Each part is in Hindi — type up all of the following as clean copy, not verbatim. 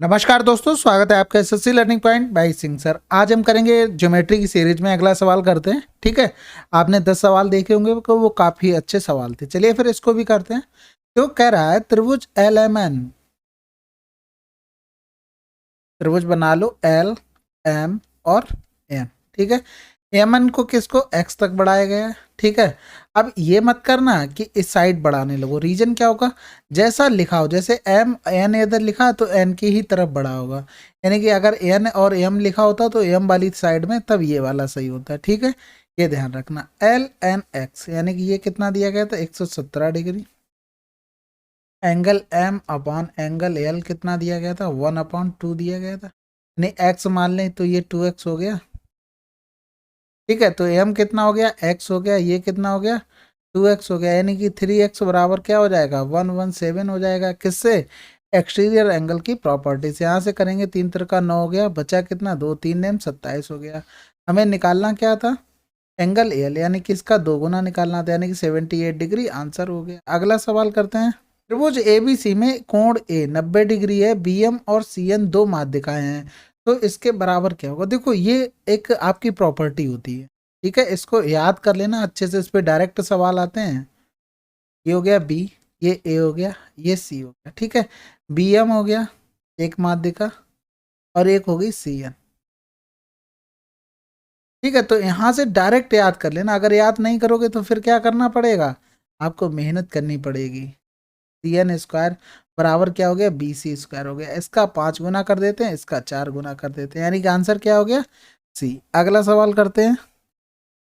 नमस्कार दोस्तों, स्वागत है आपका SSC learning point by Singh sir. आज हम करेंगे ज्योमेट्री की सीरीज में अगला सवाल करते हैं। ठीक है, आपने 10 सवाल देखे होंगे तो वो काफी अच्छे सवाल थे। चलिए फिर इसको भी करते हैं। तो कह रहा है त्रिभुज एल एम एन, त्रिभुज बना लो एल एम और एन। ठीक है, एम एन को किसको एक्स तक बढ़ाया गया है। ठीक है, अब ये मत करना कि इस साइड बढ़ाने लगो। रीजन क्या होगा, जैसा लिखा हो, जैसे एम एन इधर लिखा तो एन की ही तरफ बढ़ा होगा। यानी कि अगर एन और एम लिखा होता तो एम वाली साइड में, तब ये वाला सही होता है। ठीक है, ये ध्यान रखना। एल एन एक्स यानी कि ये कितना दिया गया था, 117 डिग्री। Angle M upon angle L कितना दिया गया था, 1/2 दिया गया था। यानी एक्स मान लें तो ये 2x हो गया। ठीक है, तो एम कितना हो गया, एक्स हो गया, ये कितना हो गया 2x हो गया। यानी कि 3x बराबर क्या हो जाएगा, 117 हो जाएगा। किससे, एक्सटीरियर एंगल की प्रॉपर्टी से। यहाँ से करेंगे 3 3 का 9 हो गया, बचा कितना 2 3 नेम 27 हो गया। हमें निकालना क्या था, एंगल एल, यानी कि इसका 2 गुना निकालना था, यानी कि 78 डिग्री आंसर हो गया। अगला सवाल करते हैं। त्रिभुज एबीसी में कोण ए 90 डिग्री है, बीएम और सीएन दो माध्यिकाएं हैं, तो इसके बराबर क्या होगा। देखो ये एक आपकी प्रॉपर्टी होती है। ठीक है, इसको याद कर लेना अच्छे से, इस पे डायरेक्ट सवाल आते हैं। ये हो गया बी, ये ए हो गया, ये सी हो गया। ठीक है, बीएम हो गया एक माध्यिका और एक हो गई सीएन। ठीक है, तो यहां से डायरेक्ट याद कर लेना। अगर याद नहीं करोगे तो फिर क्या करना पड़ेगा, आपको मेहनत करनी पड़ेगी। सी एन स्क्वायर बराबर क्या हो गया, बी सी स्क्वायर हो गया। इसका 5 गुना कर देते हैं, इसका 4 गुना कर देते हैं, यानी कि आंसर क्या हो गया, सी। अगला सवाल करते हैं।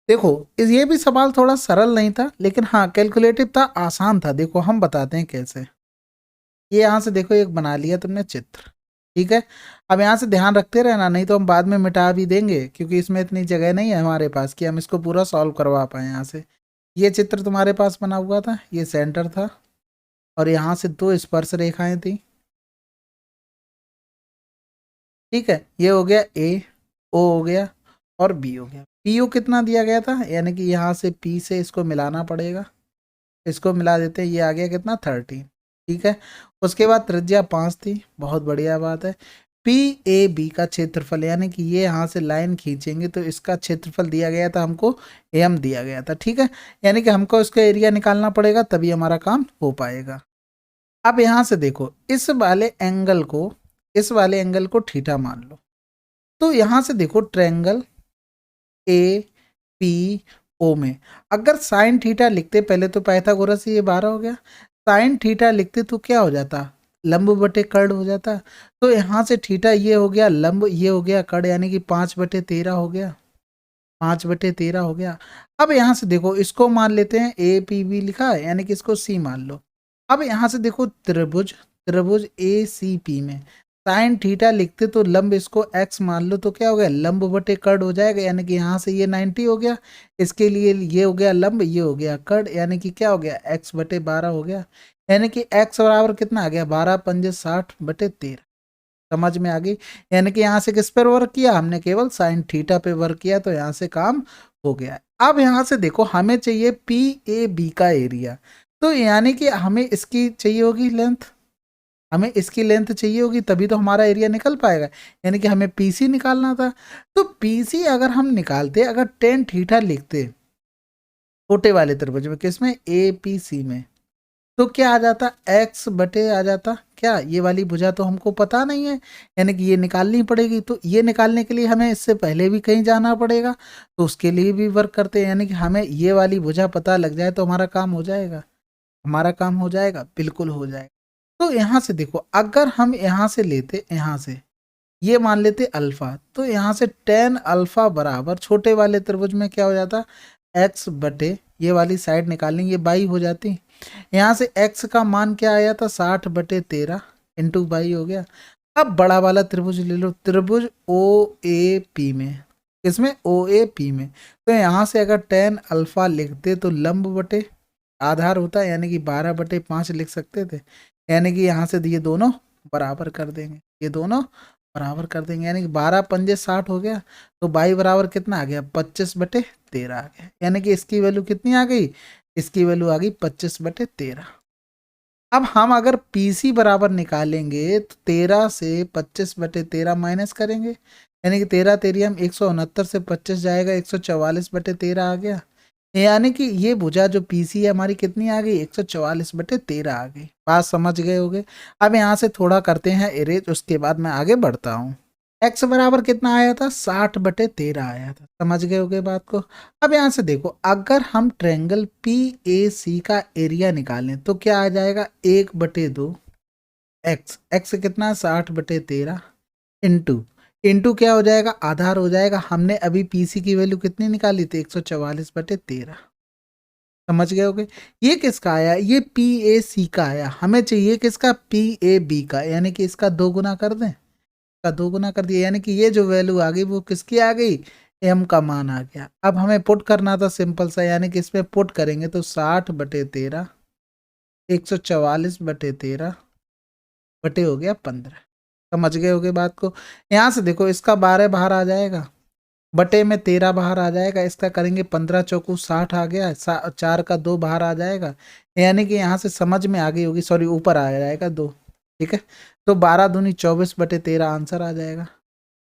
देखो ये भी सवाल थोड़ा सरल नहीं था, लेकिन हाँ कैलकुलेटिव था, आसान था। देखो हम बताते हैं कैसे। ये यहाँ से देखो एक बना लिया तुमने चित्र। ठीक है, अब यहाँ से ध्यान रखते रहना, नहीं तो हम बाद में मिटा भी देंगे, क्योंकि इसमें इतनी जगह नहीं है हमारे पास कि हम इसको पूरा सॉल्व करवा पाए। यहाँ से ये चित्र तुम्हारे पास बना हुआ था, ये सेंटर था और यहाँ से दो स्पर्श रेखाएं थी। ठीक है, ये हो गया ए, ओ हो गया और बी हो गया। पी यू कितना दिया गया था, यानी कि यहाँ से पी से इसको मिलाना पड़ेगा। इसको मिला देते हैं, ये आ गया कितना 13। ठीक है, उसके बाद त्रिज्या 5 थी, बहुत बढ़िया बात है। पी ए बी का क्षेत्रफल, यानी कि ये यहाँ से लाइन खींचेंगे तो इसका क्षेत्रफल दिया गया था हमको, एम दिया गया था। ठीक है, यानी कि हमको इसका एरिया निकालना पड़ेगा, तभी हमारा काम हो पाएगा। अब यहाँ से देखो, इस वाले एंगल को थीटा मान लो। तो यहाँ से देखो ट्रायंगल ए पी ओ में अगर साइन थीटा लिखते, पहले तो पाइथागोरस ये 12 हो गया, साइन थीटा लिखते तो क्या हो जाता, लंब बटे कर्ण हो जाता। तो यहाँ से थीटा ये हो गया लंब, ये हो गया कर्ण, यानी कि 5/13 हो गया, 5/13 हो गया। अब यहाँ से देखो इसको मान लेते हैं, ए पी बी लिखा है, यानी कि इसको सी मान लो। अब यहाँ से देखो त्रिभुज, त्रिभुज ए सी पी में साइन थीटा लिखते तो लंब इसको एक्स मान लो, तो क्या हो गया लंब बटे कर्ण हो जाएगा, यानी कि यहाँ से ये 90 हो गया। इसके लिए ये हो गया लंब, ये हो गया कर्ण, यानी कि क्या हो गया x/12 हो गया। यानी कि x बराबर कितना आ गया, 12 पंजे 60/13। समझ में आ गई। यानी कि यहाँ से किस पर वर्क किया हमने, केवल साइन थीटा पे वर्क किया, तो यहाँ से काम हो गया। अब यहाँ से देखो हमें चाहिए पी ए बी का एरिया, तो यानी कि हमें इसकी चाहिए होगी लेंथ, हमें इसकी लेंथ चाहिए होगी, तभी तो हमारा एरिया निकल पाएगा। यानी कि हमें पीसी निकालना था। तो पीसी अगर हम निकालते, अगर टेन थीटा लिखते छोटे वाले त्रिभुज में, किसमें, ए पी सी में, तो क्या आ जाता, एक्स बटे आ जाता क्या, ये वाली भुजा तो हमको पता नहीं है, यानी कि ये निकालनी पड़ेगी। तो ये निकालने के लिए हमें इससे पहले भी कहीं जाना पड़ेगा, तो उसके लिए भी वर्क करते हैं। यानी कि हमें ये वाली भुजा पता लग जाए तो हमारा काम हो जाएगा, हमारा काम हो जाएगा, बिल्कुल हो जाएगा। तो यहाँ से देखो, अगर हम यहाँ से लेते, यहाँ से ये मान लेते अल्फा, तो यहाँ से टेन अल्फा बराबर छोटे वाले त्रिभुज में क्या हो जाता, एक्स बटे ये वाली साइड निकालेंगे, ये बाई हो जाती। यहाँ से x का मान क्या आया था, 60/13 इंटू बाई हो गया। अब बड़ा वाला त्रिभुज ले लो, त्रिभुज ओ ए पी में, इसमें ओ ए पी में, तो यहाँ से अगर टेन अल्फा लिखते तो लंब बटे आधार होता है, यानी कि 12/5 लिख सकते थे। यानी कि यहाँ से ये दोनों बराबर कर देंगे, ये दोनों बराबर कर देंगे, यानी कि 12 पंजे 60 हो गया, तो बाई बराबर कितना आ गया, 25/13 आ गया। यानी कि इसकी वैल्यू कितनी आ गई, इसकी वैल्यू आ गई 25/13। अब हम अगर पीसी बराबर निकालेंगे तो 13 से 25/13 माइनस करेंगे, यानी कि 13 तेरियम 169 से 25 जाएगा, 144/13 आ गया। यानी कि ये भुजा जो पीसी है हमारी कितनी आ गई, 144/13 आ गई। बात समझ गए होगे। अब यहाँ से थोड़ा करते हैं इरेज, उसके बाद मैं आगे बढ़ता हूँ। एक्स बराबर कितना आया था, 60/13 आया था। समझ गए होगे बात को। अब यहाँ से देखो, अगर हम ट्रायंगल पी ए सी का एरिया निकालें तो क्या आ जाएगा, 1/2 एक्स, एक्स कितना, 60/13 इंटू इंटू क्या हो जाएगा, आधार हो जाएगा। हमने अभी पीसी की वैल्यू कितनी निकाली थी, 144/13। समझ गए होगे। ये किसका आया, ये पी ए सी का आया। हमें चाहिए किसका, पी ए बी का, यानी कि इसका 2 गुना कर दें, का 2 गुना कर दिया, यानी कि ये जो वैल्यू आ गई वो किसकी आ गई, एम का मान आ गया। अब हमें पुट करना था सिंपल सा, यानी कि इसमें पुट करेंगे तो 60/13 144/13 बटे हो गया 15। समझ गए होगे बात को। यहाँ से देखो, इसका 12 बाहर आ जाएगा, बटे में 13 बाहर आ जाएगा, इसका करेंगे 15 चौकू 60 आ गया, 4 का 2 बाहर आ जाएगा, यानी कि यहाँ से समझ में आ गई होगी, सॉरी ऊपर आ जाएगा 2। ठीक है, तो 12 दूनी 24/13 आंसर आ जाएगा।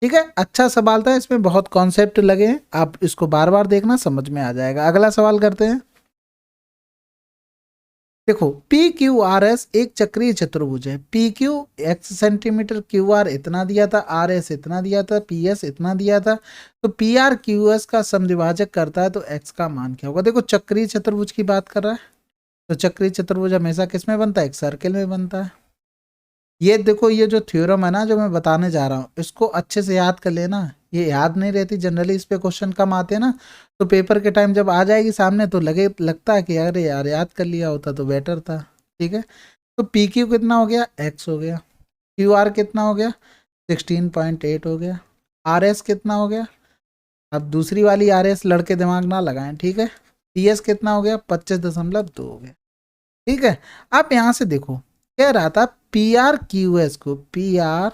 ठीक है, अच्छा सवाल था, इसमें बहुत कॉन्सेप्ट लगे हैं, आप इसको बार बार देखना, समझ में आ जाएगा। अगला सवाल करते हैं। देखो, पी क्यू आर एस एक चक्रीय चतुर्भुज है। P Q x centimetre, Q R इतना दिया था, आर एस इतना दिया था, पी एस इतना दिया था। तो पी आर क्यू एस का समद्विभाजक करता है तो एक्स का मान क्या होगा। देखो, चक्रीय चतुर्भुज की बात कर रहा है, तो चक्रीय चतुर्भुज हमेशा किस में बनता है, एक सर्किल में बनता है। ये देखो, ये जो थ्योरम है ना जो मैं बताने जा रहा हूँ, इसको अच्छे से याद कर लेना। ये याद नहीं रहती जनरली, इस पे क्वेश्चन कम आते हैं ना, तो पेपर के टाइम जब आ जाएगी सामने तो लगता है कि अरे यार याद कर लिया होता तो बेटर था। ठीक है, तो पी क्यू कितना हो गया, एक्स हो गया। क्यू आर कितना हो गया, 16.8 हो गया। आर एस कितना हो गया, अब दूसरी वाली आर एस लड़के दिमाग ना लगाएं। ठीक है, पी एस कितना हो गया, 25.2 हो गया। ठीक है, आप यहाँ से देखो, कह रहा था पी आर क्यू एस को, पी आर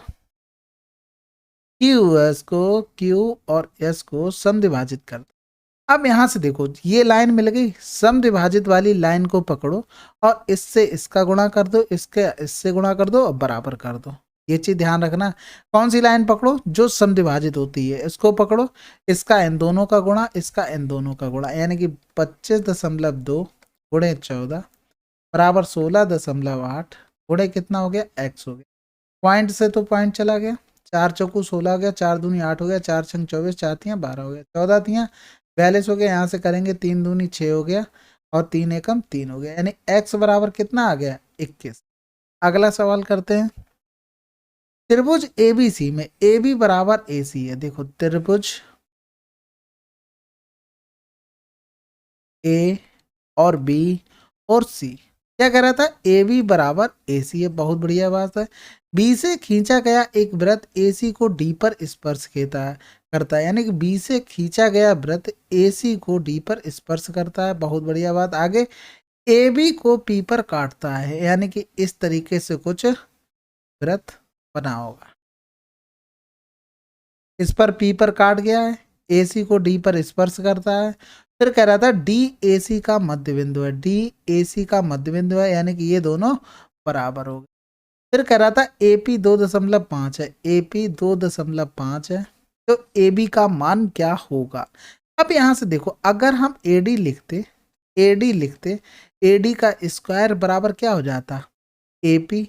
क्यू एस को, क्यू और एस को समद्विभाजित कर दो। अब यहां से देखो, ये लाइन मिल गई, समद्विभाजित वाली लाइन को पकड़ो और इससे इसका गुणा कर दो, इसके इससे गुणा कर दो और बराबर कर दो। ये चीज ध्यान रखना, कौन सी लाइन पकड़ो, जो समद्विभाजित होती है इसको पकड़ो, इसका इन दोनों का गुणा, इसका इन दोनों का गुणा, यानी कि 25.2 गुणे 14 बराबर 16.8 गुणे कितना हो गया, एक्स हो गया। पॉइंट से तो पॉइंट चला गया, 4 चौकू 16 हो गया, 4 दूनी 8 हो गया, 4 छंग 24, 4 तियाँ 12 हो गया, 14 तियाँ 42 हो गया। यहाँ से करेंगे 3 दूनी 6 हो गया और 3 एकम 3 हो गया, यानी एक्स बराबर कितना आ गया, 21। अगला सवाल करते हैं। त्रिभुज एबीसी में ए बी बराबर ए सी है। देखो, त्रिभुज ए और बी और सी, क्या कह रहा था, ए बी बराबर ए सी है। बहुत बढ़िया बात है। बी से खींचा गया एक वृत्त ए सी को डी पर स्पर्श करता है, यानी कि बी से खींचा गया वृत्त ए सी को डी पर स्पर्श करता है। बहुत बढ़िया बात। आगे, ए बी को पी पर काटता है, यानी कि इस तरीके से कुछ वृत्त बना होगा। इस पर पी पर काट गया है, ए सी को डी पर स्पर्श करता है। फिर कह रहा था डी ए सी का मध्य बिंदु है, डी ए सी का मध्य बिंदु है, यानी कि ये दोनों बराबर हो गए। फिर कह रहा था एपी 2.5 है, एपी 2.5 है, तो ए बी का मान क्या होगा। अब यहां से देखो, अगर हम एडी लिखते, एडी लिखते, एडी का स्क्वायर बराबर क्या हो जाता, एपी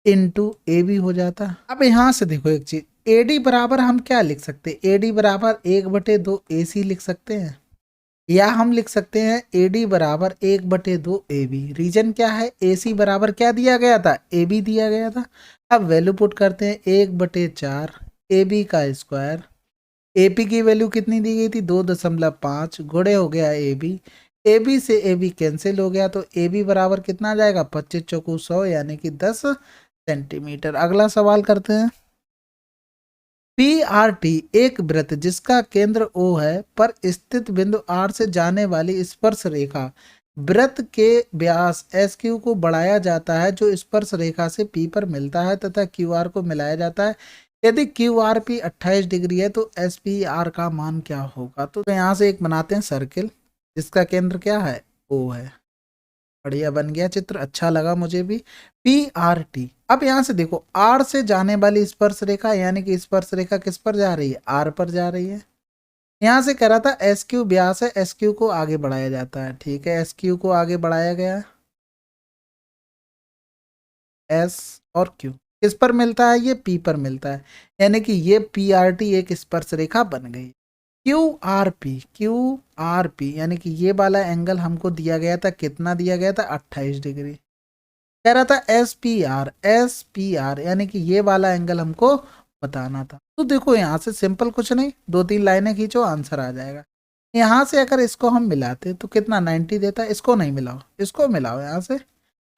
इंटू ए बी हो जाता। अब यहां से देखो एक चीज, एडी बराबर हम क्या लिख सकते, एडी बराबर 1/2 ए सी लिख सकते हैं, या हम लिख सकते हैं एडी बराबर 1/2 ए बी। रीजन क्या है, ए सी बराबर क्या दिया गया था, ए बी दिया गया था। अब वैल्यू पुट करते हैं, 1/4 ए बी का स्क्वायर, ए पी की वैल्यू कितनी दी गई थी, 2.5 गुणे हो गया ए बी से ए बी कैंसिल हो गया, तो ए बी बराबर कितना आ जाएगा, 25 चौकू 100, यानी कि 10 सेंटीमीटर। अगला सवाल करते हैं। पी आर टी एक वृत्त जिसका केंद्र O है पर स्थित बिंदु R से जाने वाली स्पर्श रेखा वृत्त के व्यास एस क्यू को बढ़ाया जाता है जो स्पर्श रेखा से P पर मिलता है तथा क्यू आर को मिलाया जाता है। यदि क्यू आर पी 28 डिग्री है तो एस पी आर का मान क्या होगा। तो यहाँ से एक बनाते हैं सर्किल जिसका केंद्र क्या है, O है, बढ़िया बन गया चित्र, अच्छा लगा मुझे भी। PRT। अब यहाँ से देखो R से जाने वाली स्पर्श रेखा, यानी कि स्पर्श रेखा किस पर जा रही है, R पर जा रही है। यहाँ से कह रहा था SQ व्यास है, SQ को आगे बढ़ाया जाता है, ठीक है, SQ को आगे बढ़ाया गया, S और Q किस पर मिलता है, ये P पर मिलता है, यानी कि ये PRT एक स्पर्श रेखा बन गई। QRP यानी कि ये वाला एंगल हमको दिया गया था, कितना दिया गया था, 28 डिग्री। कह रहा था SPR यानी कि ये वाला एंगल हमको बताना था। तो देखो यहाँ से सिंपल कुछ नहीं, 2-3 लाइनें खींचो आंसर आ जाएगा। यहाँ से अगर इसको हम मिलाते तो कितना 90 देता है, इसको नहीं मिलाओ, इसको मिलाओ, यहाँ से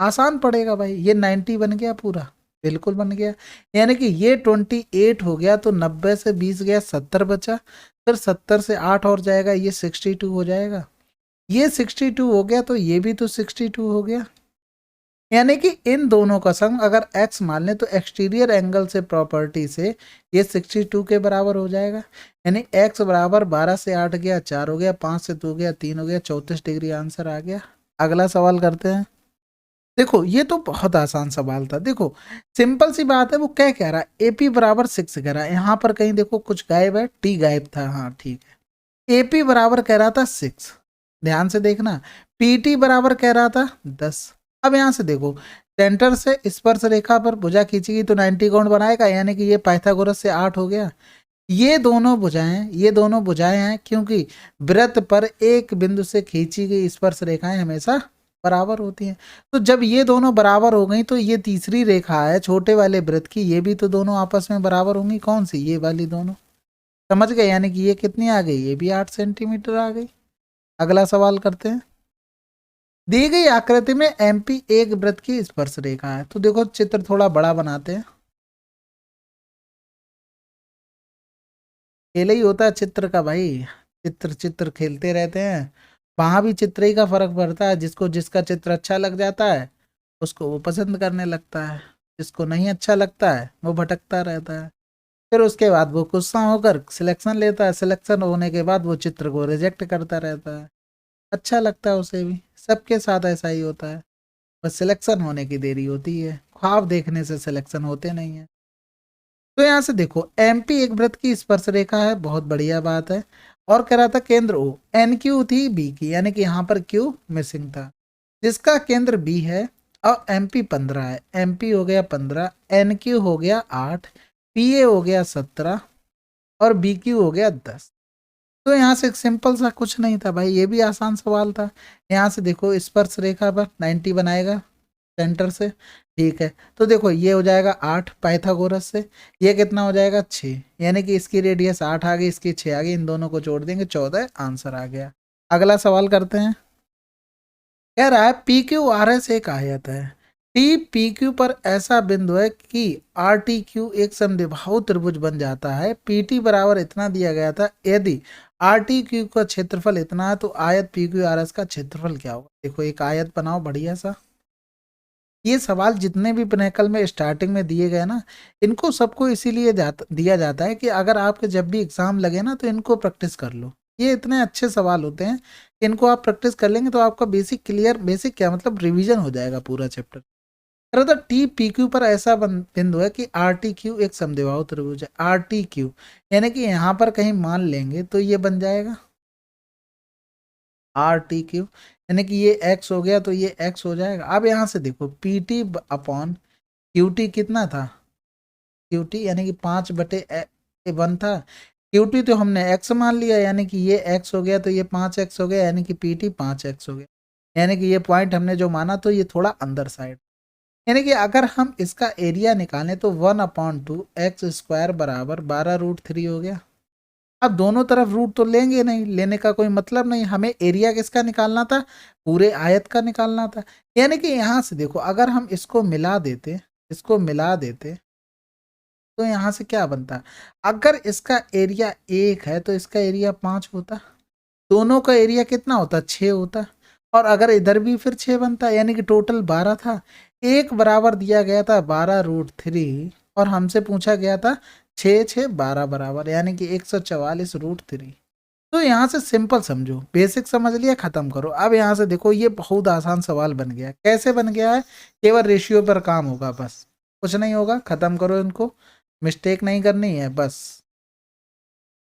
आसान पड़ेगा भाई। ये 90 बन गया पूरा, बिल्कुल बन गया। यानी कि ये 28 हो गया, तो 90 से 20 गया, 70 बचा, फिर 70 से 8 और जाएगा, ये 62 हो जाएगा। ये 62 हो गया, तो ये भी तो 62 हो गया। यानी कि इन दोनों का सम अगर x मान लें तो एक्सटीरियर एंगल से प्रॉपर्टी से ये 62 के बराबर हो जाएगा। यानी x बराबर 12 से 8 गया 4 हो गया, 5 से 2 गया 3 हो गया, 34 डिग्री आंसर आ गया। अगला सवाल करते हैं। देखो ये तो बहुत आसान सवाल था। देखो सिंपल सी बात है, वो क्या कह रहा है, AP बराबर 6 कह रहा है। यहाँ पर कहीं देखो कुछ गायब है, T गायब था, हाँ ठीक है। AP बराबर कह रहा था 6, ध्यान से देखना। PT बराबर कह रहा था 10। अब यहाँ से देखो सेंटर से स्पर्श रेखा पर भुजा खींचेगी तो 90 कोण बनाएगा, यानी कि ये पाइथागोरस से 8 हो गया। ये दोनों भुजाएं हैं, क्योंकि वृत्त पर एक बिंदु से खींची गई स्पर्श रेखाएं हमेशा बराबर होती हैं। तो जब ये दोनों बराबर हो गई, तो ये तीसरी रेखा है छोटे वाले वृत्त की, ये भी तो दोनों आपस में बराबर होंगी। कौन सी, ये वाली दोनों, समझ गए। यानी कि ये कितनी आ गई, ये भी 8 सेंटीमीटर आ गई। अगला सवाल करते हैं। दी गई आकृति में MP एक वृत्त की स्पर्श रेखा है। तो देखो चित्र थोड़ा बड़ा बनाते हैं, खेल ही होता है चित्र का भाई, चित्र चित्र खेलते रहते हैं। वहां भी चित्र ही का फर्क पड़ता है, जिसको जिसका चित्र अच्छा लग जाता है उसको वो पसंद करने लगता है, जिसको नहीं अच्छा लगता है वो भटकता रहता है। फिर उसके बाद वो गुस्सा होकर सिलेक्शन लेता है, सिलेक्शन होने के बाद वो चित्र को रिजेक्ट करता रहता है। अच्छा लगता है उसे भी, सबके साथ ऐसा ही होता है, बस सिलेक्शन होने की देरी होती है, ख्वाब देखने से सिलेक्शन होते नहीं है। तो यहाँ से देखो MP एक वृत्त की स्पर्श रेखा है, बहुत बढ़िया बात है। और कह रहा था केंद्र O, NQ थी B की, यानी कि यहाँ पर Q मिसिंग था, जिसका केंद्र B है। और MP 15 है, MP हो गया 15, NQ हो गया 8, PA हो गया 17 और BQ हो गया 10। तो यहाँ से एक सिंपल सा कुछ नहीं था भाई, ये भी आसान सवाल था। यहाँ से देखो स्पर्श रेखा पर 90 बनाएगा सेंटर से, ठीक है। तो देखो ये हो जाएगा 8 पाइथागोरस से, ये कितना हो जाएगा 6, यानी कि इसकी रेडियस 8 आ गई, इसकी 6 आ गई, इन दोनों को जोड़ देंगे 14, आंसर आ गया। अगला सवाल करते हैं। कह रहा है PQRS एक आयत है, TPQ पर ऐसा बिंदु है कि RTQ एक समद्विबाहु त्रिभुज बन जाता है। PT बराबर इतना दिया गया था, यदि RTQ का क्षेत्रफल इतना है तो आयत PQRS का क्षेत्रफल क्या होगा। देखो एक आयत बनाओ बढ़िया सा। ये सवाल जितने भी पिनेकल में स्टार्टिंग में दिए गए ना, इनको सबको इसीलिए दिया जाता है कि अगर आपके जब भी एग्जाम लगे ना तो इनको प्रैक्टिस कर लो। ये इतने अच्छे सवाल होते हैं, इनको आप प्रैक्टिस कर लेंगे तो आपका बेसिक क्लियर, बेसिक क्या मतलब रिवीजन हो जाएगा पूरा चैप्टर। अरे तो TPQ पर ऐसा बिंदु है कि RTQ एक समद्विबाहु त्रिभुज है। RTQ यानी कि यहाँ पर कहीं मान लेंगे तो ये बन जाएगा RTQ, यानी कि ये x हो गया तो ये x हो जाएगा। अब यहाँ से देखो PT अपॉन QT कितना था, QT यानी कि 5/1 था। QT तो हमने x मान लिया, यानी कि ये x हो गया तो ये 5x हो गया, यानी कि PT 5x हो गया। यानी कि ये पॉइंट हमने जो माना तो ये थोड़ा अंदर साइड, यानी कि अगर हम इसका एरिया निकालें तो 1/2 x² बराबर 12√3 हो गया। अब दोनों तरफ रूट तो लेंगे नहीं, लेने का कोई मतलब नहीं, हमें एरिया किसका निकालना था, पूरे आयत का निकालना था। यानी कि यहाँ से देखो अगर हम इसको मिला देते, इसको मिला देते तो यहाँ से क्या बनता, अगर इसका एरिया 1 है तो इसका एरिया 5 होता, दोनों का एरिया कितना होता 6 होता, और अगर इधर भी फिर 6 बनता, यानी कि टोटल 12 था। एक बराबर दिया गया था 12√3 और हमसे पूछा गया था 6 6 12 बराबर, यानी कि 144√3। तो यहाँ से सिंपल समझो, बेसिक समझ लिया, खत्म करो। अब यहाँ से देखो ये बहुत आसान सवाल बन गया। कैसे बन गया है? केवल रेशियो पर काम होगा, बस कुछ नहीं होगा। खत्म करो इनको, मिस्टेक नहीं करनी है बस।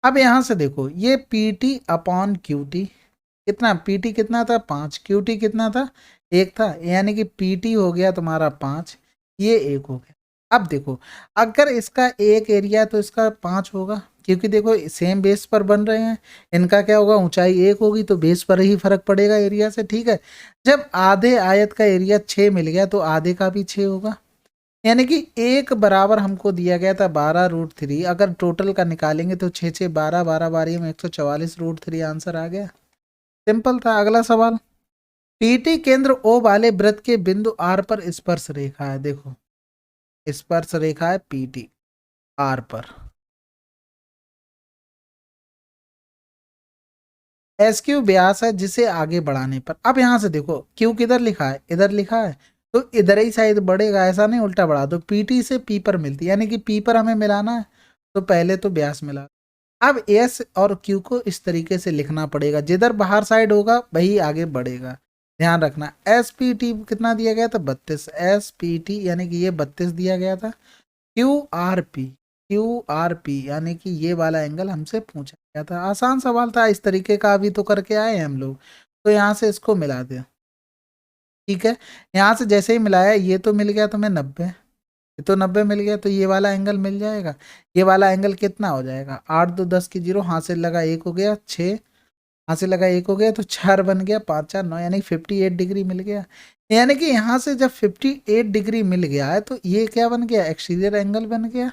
अब यहाँ से देखो ये P T upon Q T, कितना पी टी कितना था 5, क्यू टी कितना था 1 था, यानी कि पी टी हो गया तुम्हारा 5, ये 1 हो गया। अब देखो अगर इसका एक एरिया है तो इसका 5 होगा, क्योंकि देखो सेम बेस पर बन रहे हैं। इनका क्या होगा, ऊंचाई 1 होगी तो बेस पर ही फर्क पड़ेगा एरिया से, ठीक है। जब आधे आयत का एरिया 6 मिल गया तो आधे का भी 6 होगा, यानी कि एक बराबर हमको दिया गया था 12√3। अगर टोटल का निकालेंगे तो 6 6 12 12 बारी में 144√3 आंसर आ गया। सिंपल था। अगला सवाल, पीटी केंद्र ओ वाले वृत्त के बिंदु आर पर स्पर्श रेखा है। देखो स्पर्श रेखा है पीटी आर पर, एस क्यू व्यास है जिसे आगे बढ़ाने पर। अब यहां से देखो क्यू किधर लिखा है, इधर लिखा है, तो इधर ही शायद बढ़ेगा, ऐसा नहीं उल्टा बढ़ा दो। पीटी से पी पर मिलती है, यानी कि पी पर हमें मिलाना है, तो पहले तो व्यास मिला। अब एस और क्यू को इस तरीके से लिखना पड़ेगा, जिधर बाहर साइड होगा वही आगे बढ़ेगा। ध्यान रखना, एस पी टी कितना दिया गया था 32, एस पी टी यानी कि ये 32 दिया गया था। क्यू आर पी यानी कि ये वाला एंगल हमसे पूछा गया था। आसान सवाल था, इस तरीके का अभी तो करके आए हैं हम लोग। तो यहाँ से इसको मिला दें, ठीक है। यहाँ से जैसे ही मिलाया ये तो मिल गया तुम्हें 90, ये तो 90 मिल गया, तो ये वाला एंगल मिल जाएगा। ये वाला एंगल कितना हो जाएगा, 8 2 10 की 0, हाथ से लगा 1 हो गया 6, हाथ से लगा 1 हो गया तो 4 बन गया, 5 4 9, यानी 58 डिग्री मिल गया। यानी कि यहाँ से जब 58 डिग्री मिल गया है तो ये क्या बन गया, एक्सटीरियर एंगल बन गया।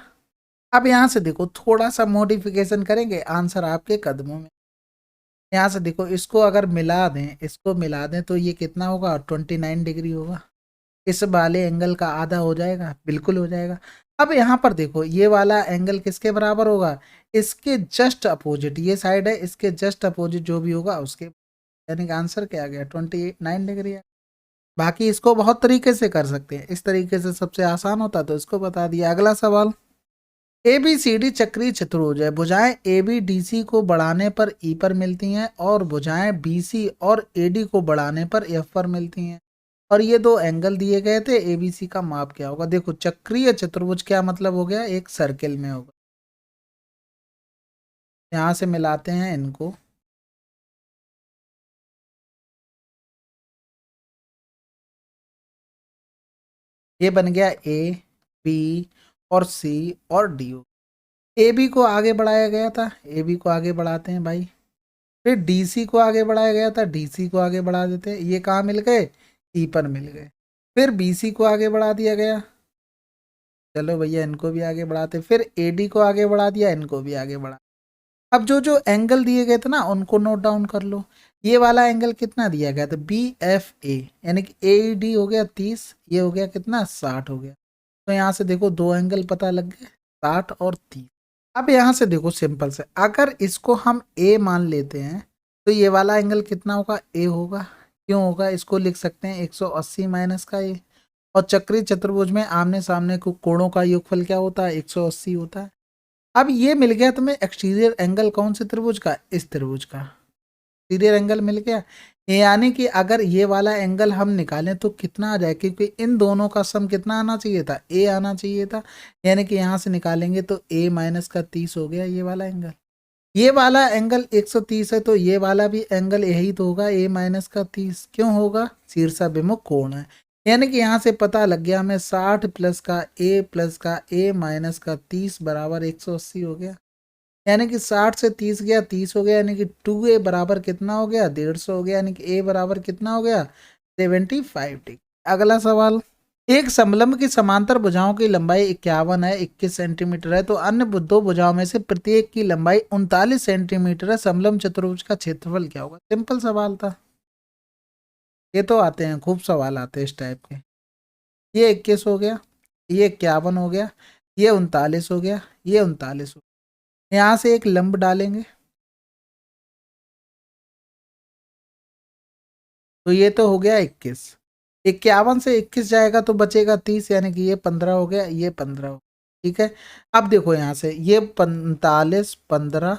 अब यहाँ से देखो थोड़ा सा मॉडिफिकेशन करेंगे, आंसर आपके कदमों में। यहाँ से देखो इसको अगर मिला दें, इसको मिला दें तो ये कितना होगा, 29 डिग्री होगा। इस वाले एंगल का आधा हो जाएगा, बिल्कुल हो जाएगा। अब यहाँ पर देखो ये वाला एंगल किसके बराबर होगा, इसके जस्ट अपोजिट, ये साइड है, इसके जस्ट अपोजिट जो भी होगा उसके, यानी कि आंसर क्या आ गया 29 डिग्री है। बाकी इसको बहुत तरीके से कर सकते हैं, इस तरीके से सबसे आसान होता तो इसको बता दिया। अगला सवाल, ए बी सी डी चक्रीय चतुर्भुज है, भुजाएं ए बी डी सी को बढ़ाने पर ई पर मिलती हैं और भुजाएं बी सी और ए डी को बढ़ाने पर एफ पर मिलती हैं। और ये दो एंगल दिए गए थे, ए बी सी का माप क्या होगा। देखो चक्रीय चतुर्भुज क्या मतलब हो गया, एक सर्किल में होगा। यहाँ से मिलाते हैं इनको, ये बन गया ए बी और सी और डी। ए बी को आगे बढ़ाया गया था, ए बी को आगे बढ़ाते हैं भाई। फिर डीसी को आगे बढ़ाया गया था, डीसी को आगे बढ़ा देते हैं, ये कहाँ मिल गए, ई पर मिल गए। फिर बीसी को आगे बढ़ा दिया गया, चलो भैया इनको भी आगे बढ़ाते। फिर एडी को आगे बढ़ा दिया, इनको भी आगे बढ़ा। अब जो जो एंगल दिए गए थे ना उनको नोट डाउन कर लो। ये वाला एंगल कितना दिया गया था, बी एफ ए, यानी कि ए डी हो गया 30, ये हो गया कितना 60 हो गया। तो यहाँ से देखो दो एंगल पता लग गए, 60 और 30। अब यहाँ से देखो सिंपल से, अगर इसको हम ए मान लेते हैं तो ये वाला एंगल कितना होगा, ए होगा। क्यों होगा, इसको लिख सकते हैं 180 माइनस का ए। और चक्रीय चतुर्भुज में आमने सामने को कोणों का योगफल क्या होता है, 180 होता है। अब ये मिल गया तुम्हें एक्सटीरियर एंगल कौन से त्रिभुज का, इस त्रिभुज का एक्सटीरियर एंगल मिल गया। यानी कि अगर ये वाला एंगल हम निकालें तो कितना आ जाए, क्योंकि इन दोनों का सम कितना आना चाहिए था, ए आना चाहिए था। यानी कि यहाँ से निकालेंगे तो ए माइनस का 30 हो गया ये वाला एंगल। ये वाला एंगल 130 है तो ये वाला भी एंगल यही तो होगा, ए माइनस का 30। क्यों होगा, शीर्षाभिमुख कोण है। यानी कि यहाँ से पता लग गया हमें 60 प्लस का ए माइनस का 30 बराबर 180 हो गया। यानी कि 60 से 30 गया 30 हो गया, यानी कि 2a बराबर कितना हो गया, 150 हो गया। यानी कि a बराबर कितना हो गया, 75 डिग्री। अगला सवाल, एक समलंब की समांतर भुजाओं की लंबाई 51 है, 21 सेंटीमीटर है, तो अन्य दो भुजाओं में से प्रत्येक की लंबाई 39 सेंटीमीटर है, समलंब चतुर्भुज का क्षेत्रफल क्या होगा। सिंपल सवाल था, ये तो आते हैं, खूब सवाल आते हैं इस टाइप के। ये 21 हो गया, ये 51 हो गया, ये 39 हो गया, ये 39 हो गया। यहाँ से एक लंब डालेंगे तो ये तो हो गया 21, 51 से 21 जाएगा तो बचेगा 30, यानी कि ये 15 हो गया, ये 15 हो गया। ठीक है, अब देखो यहाँ से ये 45 15,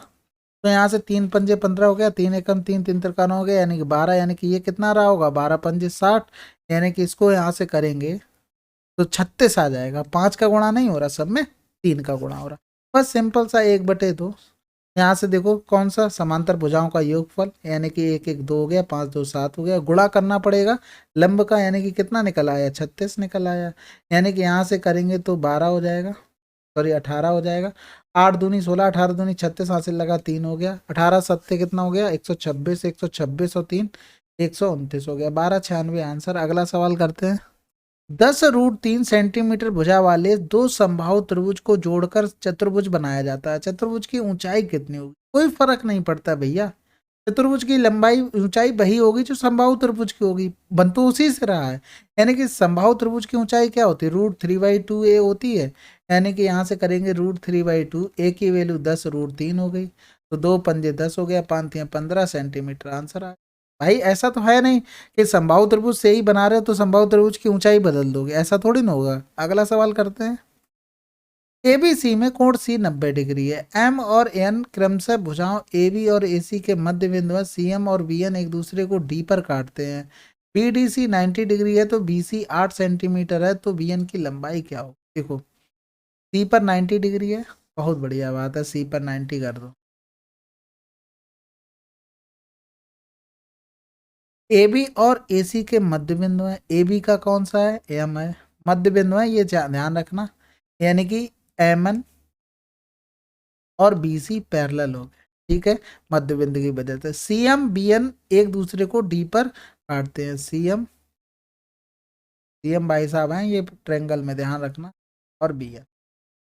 तो यहाँ से 3 पंजे 15 हो गया, 3 एकम 3, 3 तिरका 9 हो गया, यानी कि 12, यानी कि ये कितना रहा होगा 12 पंजे 60, यानी कि इसको यहाँ से करेंगे तो 36 आ जाएगा। 5 का गुणा नहीं हो रहा, सब में 3 का गुणा हो रहा। बस सिंपल सा 1/2। यहाँ से देखो कौन सा, समांतर भुजाओं का योगफल, यानी कि 1 1 2 हो गया, 5 2 7 हो गया, गुणा करना पड़ेगा लंब का, यानी कि कितना निकल आया 36 निकल आया, यानी कि यहाँ से करेंगे तो 12 हो जाएगा, सॉरी 18 हो जाएगा। 8 दूनी 16, 18 दूनी 36, हासिल लगा 3 हो गया, 18 सत्ते कितना हो गया 126, 126 और 3 129 हो गया, 1296 आंसर। अगला सवाल करते हैं। 10√3 सेंटीमीटर भुजा वाले दो समबाहु त्रिभुज को जोड़कर चतुर्भुज बनाया जाता है। चतुर्भुज की ऊंचाई कितनी होगी? कोई फर्क नहीं पड़ता भैया, चतुर्भुज की लंबाई ऊंचाई वही होगी जो समबाहु त्रिभुज की होगी, बन तो उसी से रहा है। यानी कि समबाहु त्रिभुज की ऊंचाई क्या होती है, √3/2a होती है, यानी कि यहाँ से करेंगे √3/2, a की वैल्यू 10√3 हो गई, तो 2 पंजे 10 हो गया, 5 15 सेंटीमीटर आंसर आ। भाई ऐसा तो है नहीं कि समबाहु त्रिभुज से ही बना रहे हो तो समबाहु त्रिभुज की ऊंचाई बदल दोगे, ऐसा थोड़ी ना होगा। अगला सवाल करते हैं। एबीसी में कोण सी 90 डिग्री है। एम और एन क्रमशः भुजाओं एबी और एसी के मध्य बिंदु सीएम और बीएन एक दूसरे को डी पर काटते हैं। बीडीसी 90 डिग्री है तो बीसी 8 सेंटीमीटर है, तो बीएन की लंबाई क्या हो? देखो सी पर 90 डिग्री है, बहुत बढ़िया बात है, सी पर 90 कर दो। ए बी और ए सी के मध्य बिंदु है, ए बी का कौन सा है, एम है, मध्य बिंदु है, ये ध्यान रखना, यानी कि एम एन और बी सी पैरेलल हो गए, ठीक है, मध्य बिंदु की वजह से। सी एम बी एन एक दूसरे को डी पर काटते हैं, सी एम भाई साहब हैं ये ट्रायंगल में, ध्यान रखना, और बी एन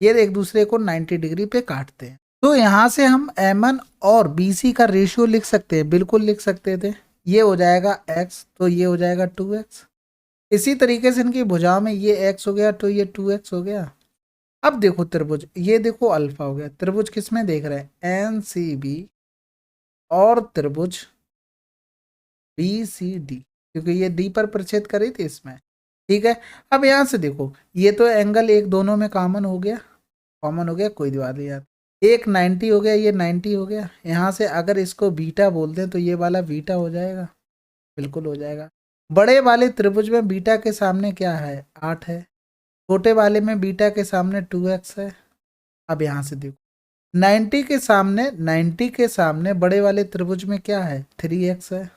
ये एक दूसरे को 90 डिग्री पे काटते हैं। तो यहाँ से हम एम एन और बी सी का रेशियो लिख सकते हैं, बिल्कुल लिख सकते थे, ये हो जाएगा x, तो ये हो जाएगा 2x। इसी तरीके से इनकी भुजाओं में ये x हो गया तो ये 2x हो गया। अब देखो त्रिभुज, ये देखो अल्फा हो गया, त्रिभुज किसमें देख रहे हैं, एन सी बी और त्रिभुज बी सी डी, क्योंकि ये डी पर प्रच्छेद करी थी इसमें, ठीक है। अब यहाँ से देखो ये तो एंगल एक दोनों में कॉमन हो गया, कोई बात नहीं यार, एक 90 हो गया, ये 90 हो गया। यहाँ से अगर इसको बीटा बोल दें तो ये वाला बीटा हो जाएगा, बिल्कुल हो जाएगा। बड़े वाले त्रिभुज में बीटा के सामने क्या है, 8 है, छोटे वाले में बीटा के सामने 2x है। अब यहाँ से देखो 90 के सामने बड़े वाले त्रिभुज में क्या है, 3x है,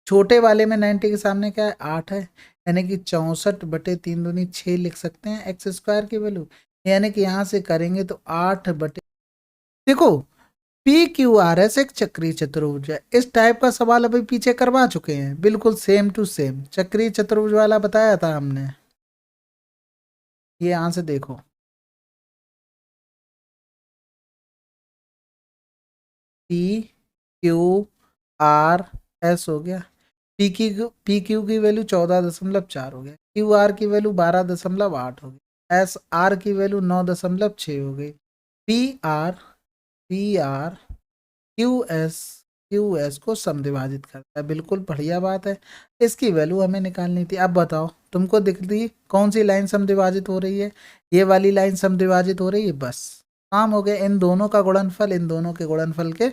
छोटे वाले में 90 के सामने क्या है, 8 है, यानी कि 64/3 दूनी 6 लिख सकते हैं एक्स स्क्वायर की वैल्यू, यानी कि यहाँ से करेंगे तो 8/, देखो पी क्यू आर एस एक चक्रीय चतुर्भुज है। इस टाइप का सवाल अभी पीछे करवा चुके हैं, बिल्कुल सेम टू सेम चक्रीय चतुर्भुज वाला बताया था हमने, ये यहां से देखो पी क्यू आर एस हो गया, पी क्यू की वैल्यू 14.4 हो गया, क्यू आर की वैल्यू 12.8 हो गई, एस आर की वैल्यू 9.6 हो गई, पी आर क्यू एस को समद्विभाजित करता है, बिल्कुल बढ़िया बात है। इसकी वैल्यू हमें निकालनी थी। अब बताओ तुमको दिख रही कौन सी लाइन समद्विभाजित हो रही है, ये वाली लाइन समद्विभाजित हो रही है, बस काम हो गया। इन दोनों का गुणनफल इन दोनों के गुणनफल के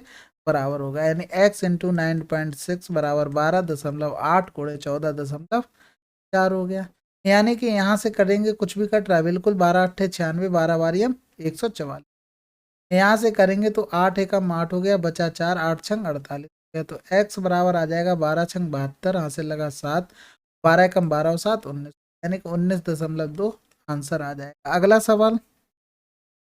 बराबर होगा, यानी x इंटू 9.6 बराबर 12.8 गुणे 14.4 हो गया। यानी कि यहाँ से करेंगे कुछ भी कट रहा है, बिल्कुल 12 8 96, 12 बारियम 144, यहाँ से करेंगे तो 8 एकम 8 हो गया, बचा 4, 8 छंग 48, तो x बराबर आ जाएगा 12 छंग 72, हासिल लगा 7, 12 एकम 12 और 7 19, यानी कि 19.2 आंसर आ जाएगा। अगला सवाल,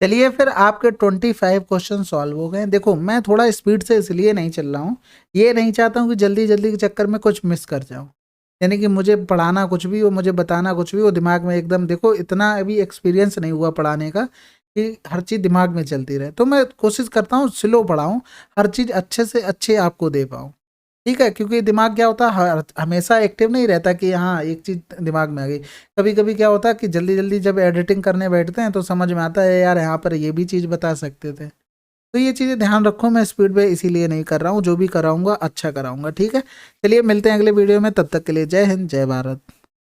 चलिए फिर आपके 25 क्वेश्चन सॉल्व हो गए। देखो मैं थोड़ा स्पीड से इसलिए नहीं चल रहा हूँ, ये नहीं चाहता हूँ कि जल्दी जल्दी के चक्कर में कुछ मिस कर जाऊँ, यानी कि मुझे पढ़ाना कुछ भी हो, मुझे बताना कुछ भी हो, दिमाग में एकदम, देखो इतना अभी एक्सपीरियंस नहीं हुआ पढ़ाने का कि हर चीज़ दिमाग में चलती रहे, तो मैं कोशिश करता हूँ स्लो पढ़ाऊँ, हर चीज़ अच्छे से अच्छे आपको दे पाऊँ, ठीक है। क्योंकि दिमाग क्या होता है, हमेशा एक्टिव नहीं रहता कि हाँ एक चीज़ दिमाग में आ गई। कभी कभी क्या होता है कि जल्दी जल्दी जब एडिटिंग करने बैठते हैं तो समझ में आता है यार यहाँ पर ये भी चीज़ बता सकते थे। तो ये चीज़ें ध्यान रखो, मैं स्पीड पे इसीलिए नहीं कर रहा हूँ, जो भी कराऊंगा अच्छा कराऊंगा, ठीक है। चलिए मिलते हैं अगले वीडियो में, तब तक के लिए जय हिंद जय भारत।